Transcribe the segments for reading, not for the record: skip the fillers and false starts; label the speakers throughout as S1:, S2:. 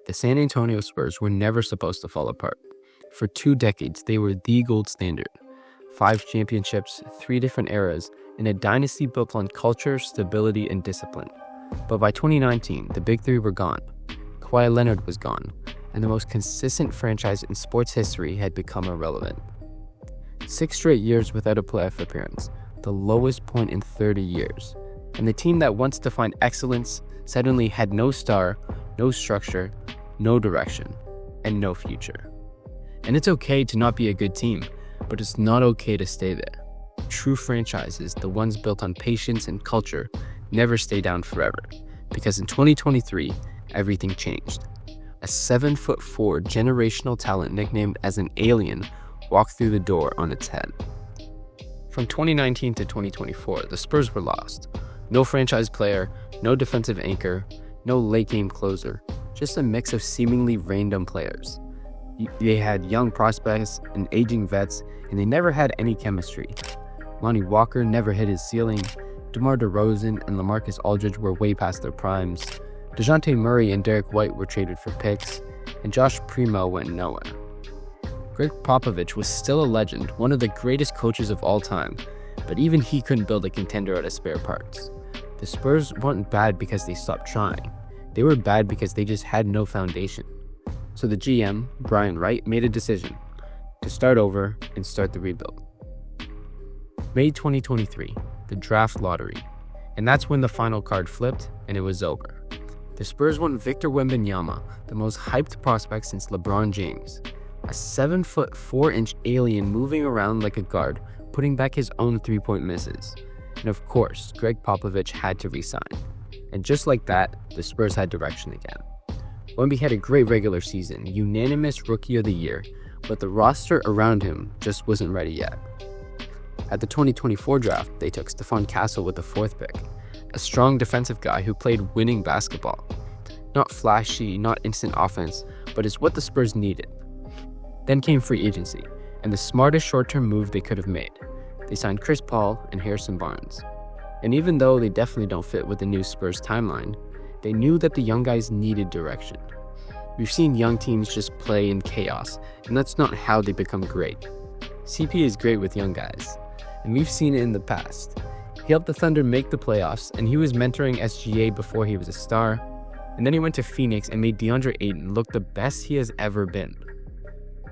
S1: the San Antonio Spurs were never supposed to fall apart. For 2 decades, they were the gold standard. 5 championships, 3 different eras, and a dynasty built on culture, stability, and discipline. But by 2019, the big 3 were gone. Kawhi Leonard was gone, and the most consistent franchise in sports history had become irrelevant. 6 straight years without a playoff appearance, the lowest point in 30 years. And the team that once defined excellence suddenly had no star, no structure, no direction, and no future. And it's okay to not be a good team, but it's not okay to stay there. True franchises, the ones built on patience and culture, never stay down forever. Because in 2023, everything changed. A 7'4" generational talent nicknamed as an alien walked through the door on its head. From 2019 to 2024, the Spurs were lost. No franchise player, no defensive anchor, no late game closer, just a mix of seemingly random players. They had young prospects and aging vets, and they never had any chemistry. Lonnie Walker never hit his ceiling. DeMar DeRozan and LaMarcus Aldridge were way past their primes. DeJounte Murray and Derek White were traded for picks, and Josh Primo went nowhere. Greg Popovich was still a legend, one of the greatest coaches of all time, but even he couldn't build a contender out of spare parts. The Spurs weren't bad because they stopped trying. They were bad because they just had no foundation. So the GM, Brian Wright, made a decision to start over and start the rebuild. May 2023, the draft lottery. And that's when the final card flipped and it was over. The Spurs won Victor Wembanyama, the most hyped prospect since LeBron James. A 7'4" alien moving around like a guard, putting back his own 3-point misses. And of course, Greg Popovich had to resign. And just like that, the Spurs had direction again. Wemby had a great regular season, unanimous Rookie of the Year, but the roster around him just wasn't ready yet. At the 2024 draft, they took Stephon Castle with the 4th pick, a strong defensive guy who played winning basketball. Not flashy, not instant offense, but it's what the Spurs needed. Then came free agency, and the smartest short-term move they could have made. They signed Chris Paul and Harrison Barnes. And even though they definitely don't fit with the new Spurs timeline, they knew that the young guys needed direction. We've seen young teams just play in chaos, and that's not how they become great. CP is great with young guys, and we've seen it in the past. He helped the Thunder make the playoffs, and he was mentoring SGA before he was a star, and then he went to Phoenix and made DeAndre Ayton look the best he has ever been.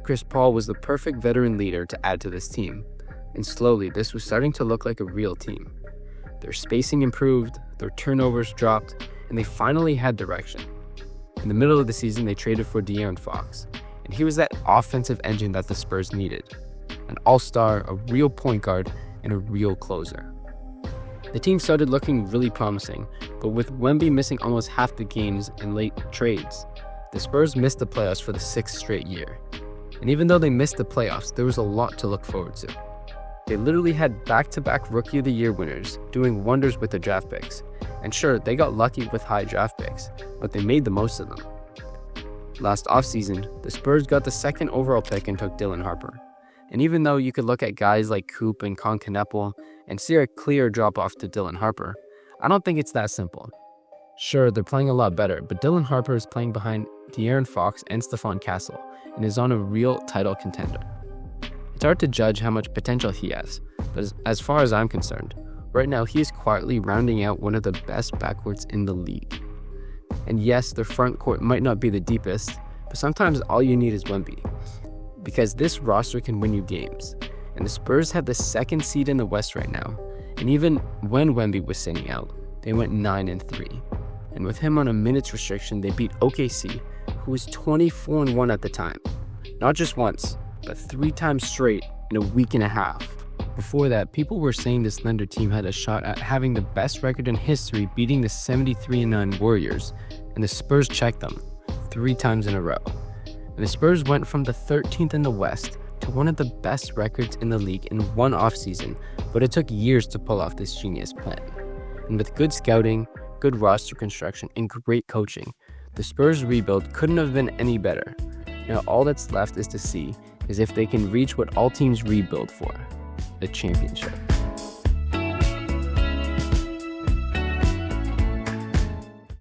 S1: Chris Paul was the perfect veteran leader to add to this team, and slowly this was starting to look like a real team. Their spacing improved, their turnovers dropped, and they finally had direction. In the middle of the season, they traded for De'Aaron Fox, and he was that offensive engine that the Spurs needed. An all-star, a real point guard, and a real closer. The team started looking really promising, but with Wemby missing almost half the games and late trades, the Spurs missed the playoffs for the 6th straight year. And even though they missed the playoffs, there was a lot to look forward to. They literally had back-to-back Rookie of the Year winners doing wonders with their draft picks. And sure, they got lucky with high draft picks, but they made the most of them. Last offseason, the Spurs got the 2nd overall pick and took Dylan Harper. And even though you could look at guys like Coop and Concanepo and see a clear drop-off to Dylan Harper, I don't think it's that simple. Sure, they're playing a lot better, but Dylan Harper is playing behind De'Aaron Fox and Stephon Castle and is on a real title contender. It's hard to judge how much potential he has, but as far as I'm concerned, right now he is quietly rounding out one of the best backcourts in the league. And yes, their front court might not be the deepest, but sometimes all you need is Wemby. Because this roster can win you games, and the Spurs have the 2nd seed in the West right now, and even when Wemby was sitting out, they went 9-3. And with him on a minutes restriction, they beat OKC, who was 24-1 at the time. Not just once, but 3 times straight in a week and a half. Before that, people were saying this Thunder team had a shot at having the best record in history, beating the 73-9 Warriors, and the Spurs checked them 3 times in a row. And the Spurs went from the 13th in the West to one of the best records in the league in one offseason, but it took years to pull off this genius plan. And with good scouting, good roster construction, and great coaching, the Spurs rebuild couldn't have been any better. Now all that's left is to see is if they can reach what all teams rebuild for, the championship.